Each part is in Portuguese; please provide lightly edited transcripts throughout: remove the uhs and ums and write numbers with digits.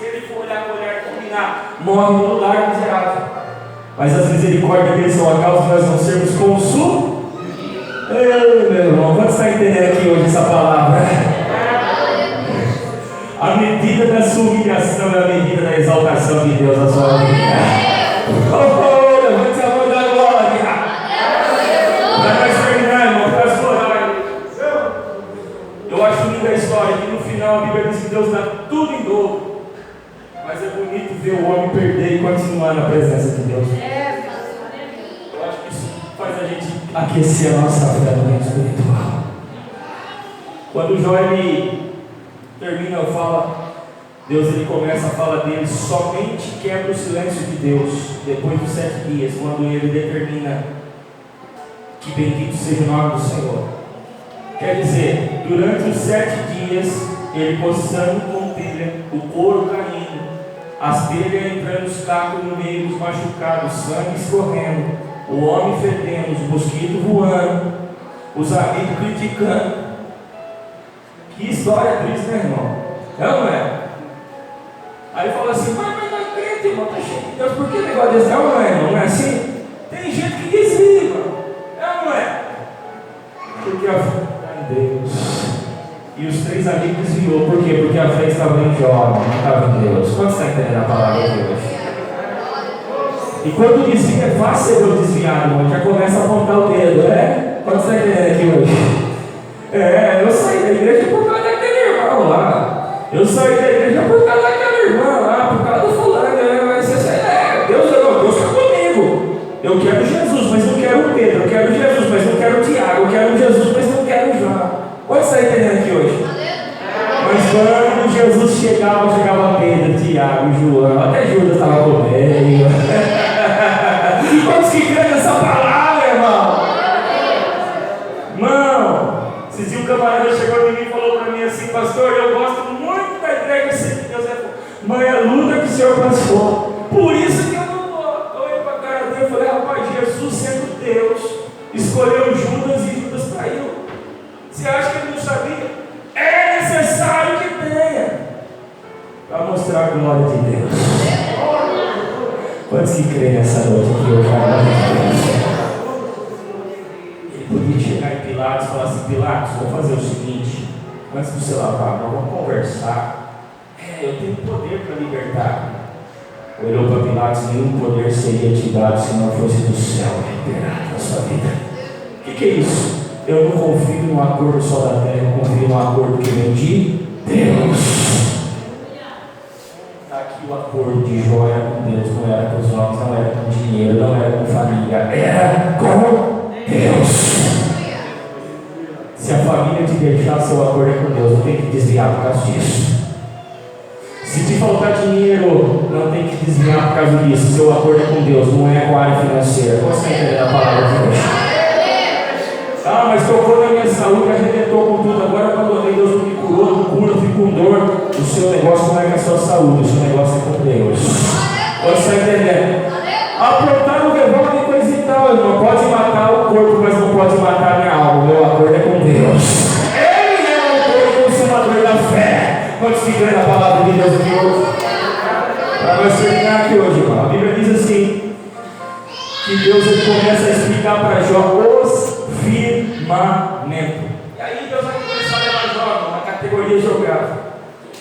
ele for olhar com o olhar combinar, morre no lugar miserável. Mas as misericórdias dele são a causa de nós não sermos consumidos. Ei, meu irmão, quanto está entendendo aqui hoje essa palavra? A medida da sua humilhação é a medida da exaltação de Deus na sua vida. Oh, levante a mão da glória. Para nós terminar, irmão, para as glórias. Eu acho linda a história que no final a Bíblia diz que Deus dá tudo em dobro. Mas é bonito ver o homem perder e continuar na presença de Deus. Eu acho que isso faz a gente aquecer a nossa fé no reino espiritual. Quando o Jó termina, Deus ele começa a falar dele, somente quebra o silêncio de Deus depois dos 7 dias, quando ele determina que bendito seja o nome do Senhor. Quer dizer, durante os 7 dias, ele coçando com telha, o couro caindo, as telhas entrando os cacos no meio dos machucados, sangue escorrendo, o homem fedendo, os mosquitos voando, os amigos criticando. Que história triste, né, irmão? É ou não é? Aí fala assim, mas não é crente, irmão, tá cheio de Deus, por que negócio desse? É ou não é, irmão? Não é assim? Tem gente que desvia, irmão. É ou não é? Porque a fé está em Deus. E os 3 amigos desviou, por quê? Porque a fé estava em Jó, não estava em Deus. Quanto está entendendo a palavra de Deus? E quando desvia, é fácil ser eu desviado, irmão. Já começa a apontar o dedo, né? Quanto está entendendo aqui hoje? Eu saí da igreja por causa daquele irmão lá. Eu saí da igreja por causa daquela irmã lá, por causa do fulano, né? Mas Deus está comigo. Eu quero Jesus, mas não quero Pedro. Eu quero Jesus, mas não quero Tiago. Eu quero Jesus, mas não quero João. Pode estar entendendo aqui hoje? Mas quando Jesus chegava Pedro, Tiago, João, até Judas estava com ele. Quantos que creem nessa palavra, irmão? Irmão, esses dias um camarada chegou em mim e falou para mim assim, pastor, eu gosto muito da igreja, sei que Deus é bom, mas a luta que o Senhor passou, por isso que eu não vou. Eu olhei para a cara dele e falei, rapaz, Jesus sendo Deus, escolheu Judas e Judas traiu. Você acha que ele não sabia? É necessário que tenha, para mostrar a glória de Deus. Quantos que creem nessa noite aqui hoje, a glória de Deus? Ele podia chegar em Pilatos e falar assim, Pilatos, vou fazer o seguinte, antes de você lavar, nós vamos conversar. Eu tenho poder para libertar. Olhou para Pilatos, nenhum poder seria te dado se não fosse do céu liberado na sua vida. O que é isso? Eu não confio num acordo só da terra, eu confio num acordo que vem de Deus. Está aqui o acordo de Jó era com Deus, não era com os homens, não era com dinheiro, não era com família, era com Deus. Se a família te deixar, seu acordo é com Deus, não tem que desviar por causa disso. Se te faltar dinheiro, não tem que desviar por causa disso, seu acordo é com Deus, não é com a área financeira. Você entende a palavra de Deus? Ah, mas tocou na minha saúde, arrebentou com tudo. Agora eu abandonei, Deus não me curou, não cura, eu fico com dor. O seu negócio não é com a sua saúde, o seu negócio é com Deus. Você está entendendo? Aprontar o revólver e coisa e tal, irmão. Pode matar o corpo, mas não pode matar a minha alma. O meu acordo é com Deus. Ele é o autor e consumador da fé. Pode seguir a palavra de Deus aqui hoje. Para nós terminar aqui hoje, irmão. A Bíblia diz assim: que Deus ele começa a explicar para Jó os firmamento. E aí Deus vai começar a levar Jó na categoria geográfica.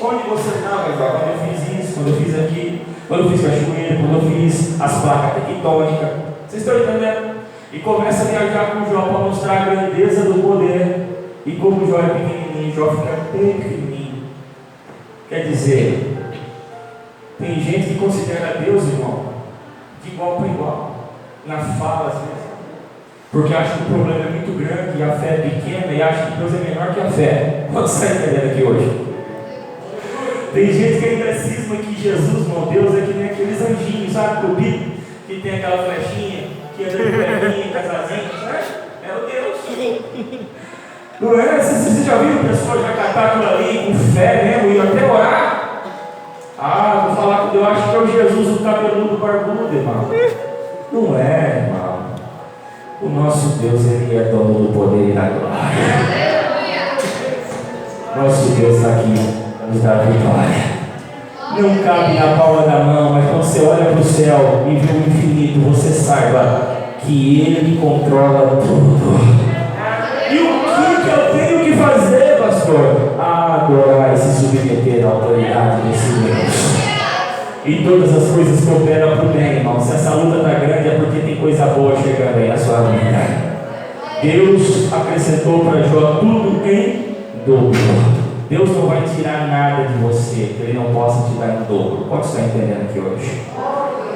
Onde você estava, Jó? Quando eu fiz isso, quando eu fiz aquilo, quando eu fiz cachoeira, quando eu fiz as placas tectônicas. Vocês estão entendendo? E começa a viajar com Jó para mostrar a grandeza do poder. E como Jó é pequenininho, Jó fica bem pequenininho. Quer dizer, tem gente que considera Deus, irmão, de igual para igual. Na fala, às vezes. Porque acha que o problema é muito grande e a fé é pequena e acha que Deus é menor que a fé. Quanto você está entendendo aqui hoje? Tem gente que ainda cisma que Jesus, meu Deus, é que nem aqueles anjinhos, sabe? Do bico, que tem aquela flechinha, que anda de velhinha, casazinho, né? É o Deus. Não é? Você já viu pessoas já catar aquilo ali com fé mesmo e até orar? Ah, vou falar com Deus, eu acho que é o Jesus, o cabeludo barbudo, irmão. Não é, irmão. O nosso Deus, Ele é dono do poder e da glória. Nosso Deus está aqui para nos dar vitória. não cabe na palma da mão, mas quando você olha para o céu e vê o infinito, você saiba que Ele controla tudo. E o que eu tenho que fazer, pastor? Adorar e se submeter à autoridade desse Deus. E todas as coisas cooperam para o bem, irmão. Se essa luta está grande é porque tem coisa boa chegando aí na sua vida. Deus acrescentou para Jó tudo em dobro. Deus não vai tirar nada de você que Ele não possa te dar em dobro. Pode estar entendendo aqui hoje?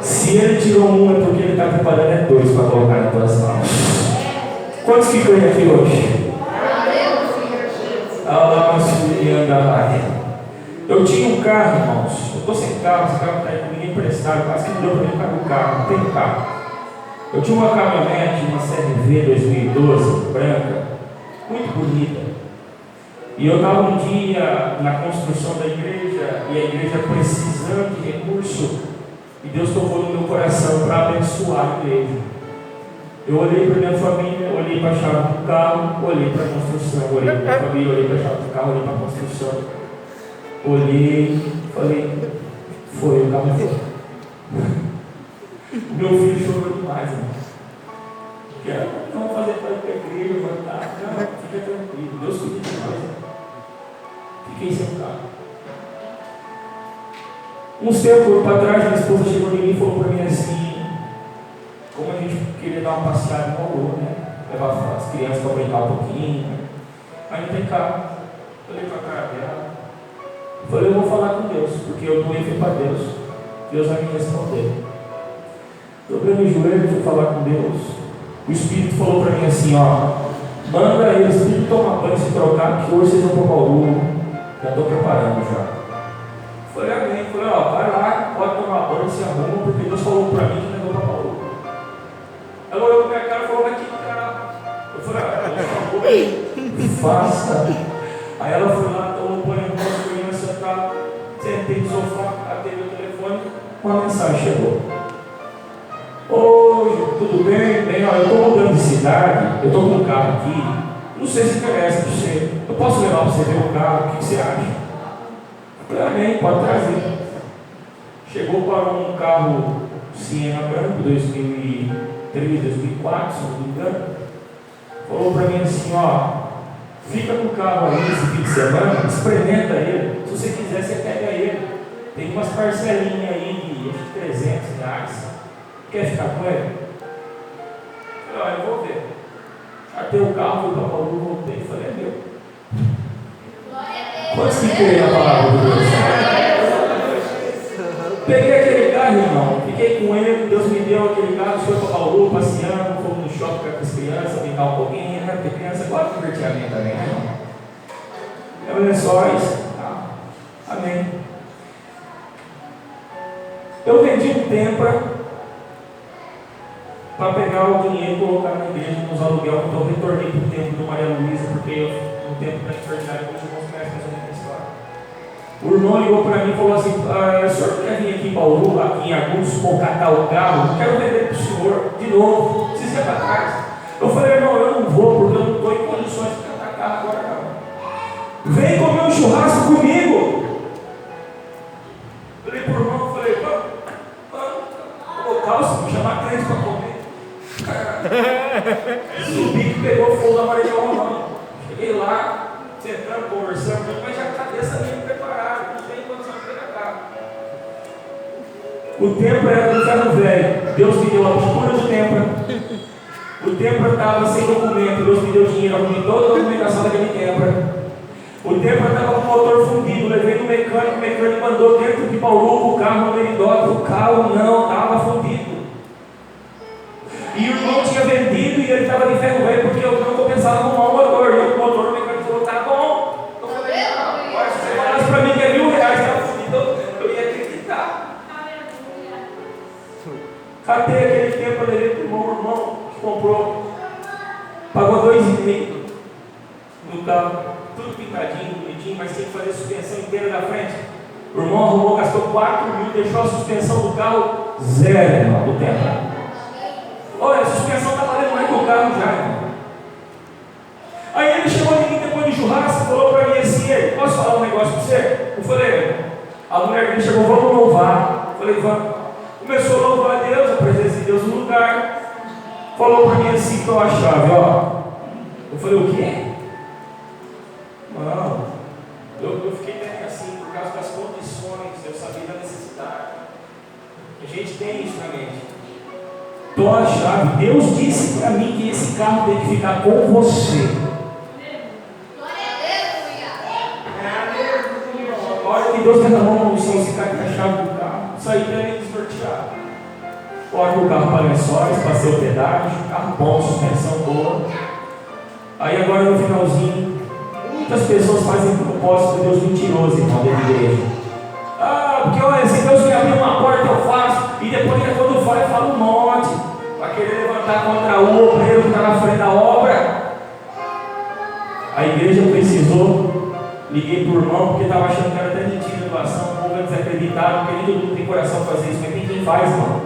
Se Ele tirou um, é porque Ele está preparando dois para colocar nas tuas mãos. Quantos que creem aqui hoje? Eu tinha um carro, irmãos. Eu estou sem carro, esse carro está aí comigo emprestado, quase que não deu para mim pagar o carro, não tenho carro. Eu tinha uma caminhonete, uma CRV 2012, branca, muito bonita. E eu estava um dia na construção da igreja, e a igreja precisando de recurso, e Deus tocou no meu coração para abençoar a igreja. Eu olhei para minha família, olhei para a chave do carro, olhei para a construção, olhei para minha família, olhei para a chave do carro, olhei para a construção. Olhei, falei, foi, o carro foi. O meu filho chorou demais, irmão. Não vamos fazer para a igreja, não, fica tranquilo, Deus cuida de nós. Fiquei sem carro. Uns tempos para trás, minha esposa chegou em mim e falou para mim assim, como a gente queria dar uma passeada no Louvor, né? Levar as crianças para brincar um pouquinho. Aí não tem carro. Falei para a cara dela. Falei, eu vou falar com Deus, porque eu não ia vir para Deus. Deus vai me responder. Dobrei meu joelho, fui falar com Deus. O Espírito falou para mim assim, ó, manda eles tudo tomar banho, se trocar, que hoje vocês vão para o Bauru. Já estou preparando já. Falei, amém. Falei, ó, vai lá, pode tomar banho, se arruma, porque Deus falou para mim que levou para o Bauru. Ela olhou para minha cara e falou, mas que cara. Eu falei, Deus falou, faça. Aí ela foi lá, tomou banho, sentei no sofá, atendei o telefone, uma mensagem chegou. Oi, tudo bem? Bem, olha, eu estou mudando de cidade, eu estou com um carro aqui, não sei se interessa para você. Eu posso levar para você ver o carro, o que você acha? Eu falei, amém, pode trazer. Chegou para um carro Siena branco, 2003, 2004, se não me engano. Falou para mim assim, ó, fica com o carro aí esse fim de semana, experimenta ele. Se você quiser, você pega ele. Tem umas parcelinhas aí de acho que R$300. Quer ficar com ele? Eu falei, eu vou ver. Atei o carro, fui para o Paulo, voltei e falei, é meu. Quantos que creem na palavra de Deus? Peguei aquele carro, irmão, fiquei com ele, Deus me deu aquele carro, foi para o Paulo, passeando, fomos no shopping com as crianças, brincar um pouquinho, né? Porque criança gosta de divertir a minha também, né, irmão? É lençóis. Amém. Eu vendi um tempra para pegar o dinheiro e colocar na igreja nos aluguel, então eu retornei para o templo do Maria Luísa, porque no tempo da enfermidade os irmãos conhecem mais ou menos a história. O irmão ligou para mim e falou assim, o senhor quer vir aqui em Bauru, aqui em Agudos, catar o carro? Eu quero vender para o senhor de novo, precisa ir para trás. Eu falei, irmão, eu não vou, porque eu não estou em condições de catar carro agora não. Vem comer um churrasco comigo. Falei pro irmão, falei, vamos, calça, chamar crente para comer. Subi que pegou fogo na Maria Romana. Cheguei lá, sentando, conversando, mas já a cabeça meio preparada, não tem condição de pegar carro. O tempo era do ferro velho, Deus me deu a postura do tempo. O tempo estava sem documento, Deus me deu dinheiro, arrumei toda a documentação daquele tempo. O tempo estava com o motor fundido, levei no mecânico, o mecânico mandou dentro de Bauru o carro no meridório, o carro não estava fundido. E o irmão tinha vendido e ele estava de ferro velho porque eu não compensava com o motor. E o motor, o mecânico falou, tá bom. Eu falei, agora se você falasse para mim que é R$1.000, estava fundido, eu ia acreditar. Catei aquele tempo, eu levei para o irmão que comprou, pagou R$2,5 no carro. Tudo pintadinho, bonitinho, mas tem que fazer a suspensão inteira da frente. O irmão arrumou, gastou 4 mil, deixou a suspensão do carro zero, irmão, do tempo. Olha, a suspensão está valendo mais que o carro já, irmão. Aí ele chegou em mim depois de churrasco e falou para mim assim, posso falar um negócio para você? Eu falei, A mulher chegou, vamos louvar. Falei, vamos. Começou a louvar a Deus, a presença de Deus no lugar. Falou para mim assim, então a chave, ó. Eu falei, o quê? Não. Eu fiquei bem assim, por causa das condições, eu sabia da necessidade. A gente tem isso na mente. Então a chave, Deus disse para mim que esse carro tem que ficar com você. A hora que Deus derramou uma unção, se cai com a chave do carro, saí daí desnorteado. Corto o carro para Lençóis, passei o pedágio, carro bom, suspensão boa. Aí agora no finalzinho, muitas pessoas fazem propósito de Deus mentiroso, irmão, da igreja. Porque olha, se Deus me abrir uma porta eu faço, e depois quando eu falo um monte, vai querer levantar contra o obreiro que está na frente da obra. A igreja precisou, liguei para o irmão, porque estava achando que era até mentira a doação, o povo é desacreditado, porque nem todo mundo tem coração para fazer isso, mas tem quem faz, irmão.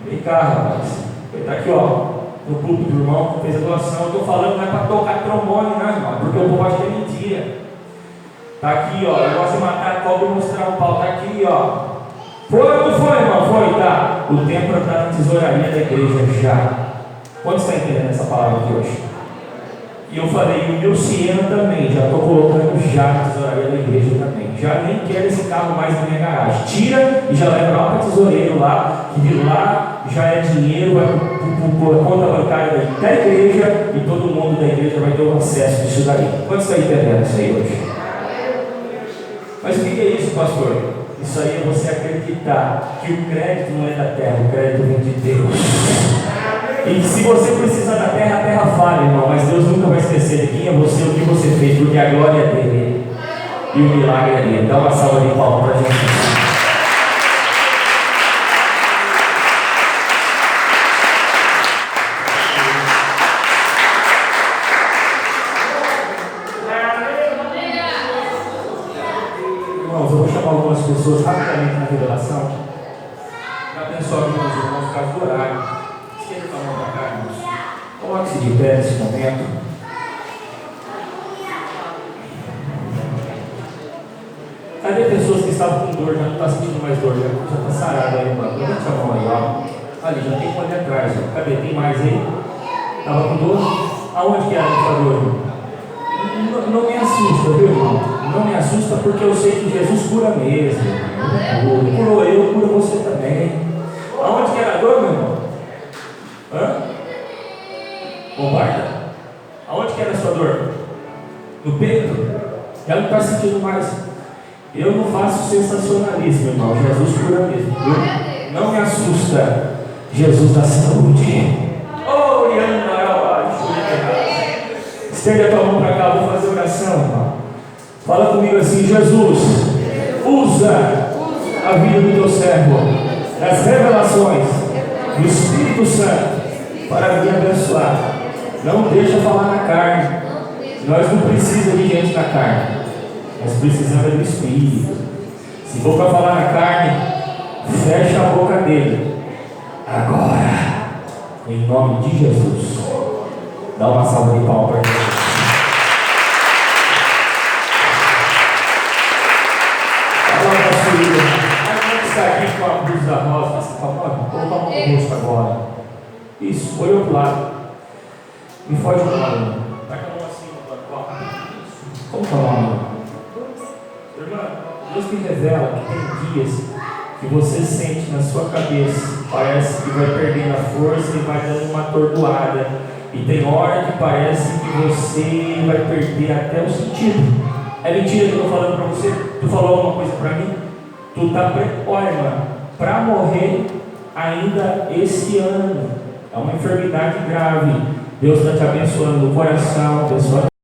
Vem cá, rapaz. Ele está aqui, ó, no púlpito do irmão, fez a doação. Eu estou falando, não é para tocar trombone, não, irmão, porque o povo acha que é mentira. Está aqui, ó. Eu gosto de matar a cobra e mostrar o pau. Está aqui, ó. Foi ou não foi, irmão? Foi, tá. O templo está na tesouraria da igreja já. Quantos estão entendendo essa palavra aqui hoje? E eu falei, o meu Siena também, já estou colocando já na tesouraria da igreja também. Já nem quero esse carro mais na minha garagem. Tira e já leva lá para o tesoureiro lá, que de lá já é dinheiro, vai para a conta bancária da igreja e todo mundo da igreja vai ter o acesso disso daí. Quantos estão entendendo isso aí hoje? Mas o que é isso, pastor? Isso aí é você acreditar que o crédito não é da terra, o crédito vem de Deus. E se você precisar da terra, a terra falha, irmão, mas Deus nunca vai esquecer de quem é você, o que você fez, porque a glória é dele e o milagre é dele. Dá uma salva de palmas para a gente. Irmãos, eu vou chamar algumas pessoas rapidamente na revelação. Já pensou aqui, meus irmãos, por causa do horário. Coloque-se de pé nesse momento. Cadê pessoas que estavam com dor, já não está sentindo mais dor, já está sarado aí, mano? Levante a mão aí, ó. Ali, já tem um ali atrás, ó. Cadê? Tem mais aí? Estava com dor? Aonde que era a dor? Não me assusta, viu, irmão? Não me assusta porque eu sei que Jesus cura mesmo. Curou eu, cura você também. Aonde que era a dor, meu irmão? Bombarda? Aonde que era a sua dor? No peito? Já não está sentindo mais. Eu não faço sensacionalismo, irmão. Jesus cura mesmo, viu? Não me assusta. Jesus dá saúde. Estende a tua mão para cá, vou fazer oração, irmão. Fala comigo assim: Jesus, usa a vida do teu servo, as revelações do Espírito Santo para me abençoar. Não deixa falar na carne. Nós não precisamos de gente na carne. Nós precisamos do Espírito. Se for para falar na carne, fecha a boca dele. Agora, em nome de Jesus. Dá uma salva de palmas para Jesus. Fala para a sua vida. Aí está aqui com a blusa rosa, assim, coloca a mão no rosto agora. Isso, olhou para o lado. Me foge do lado. Está com a mão assim no corpo. Como está o nome? Irmã, Deus te revela que tem dias que você sente na sua cabeça, parece que vai perdendo a força e vai dando uma atordoada. E tem hora que parece que você vai perder até o sentido. É mentira que eu estou falando para você? Tu falou alguma coisa para mim? Tu está preparado para morrer ainda esse ano. É uma enfermidade grave. Deus está te abençoando no coração, abençoando.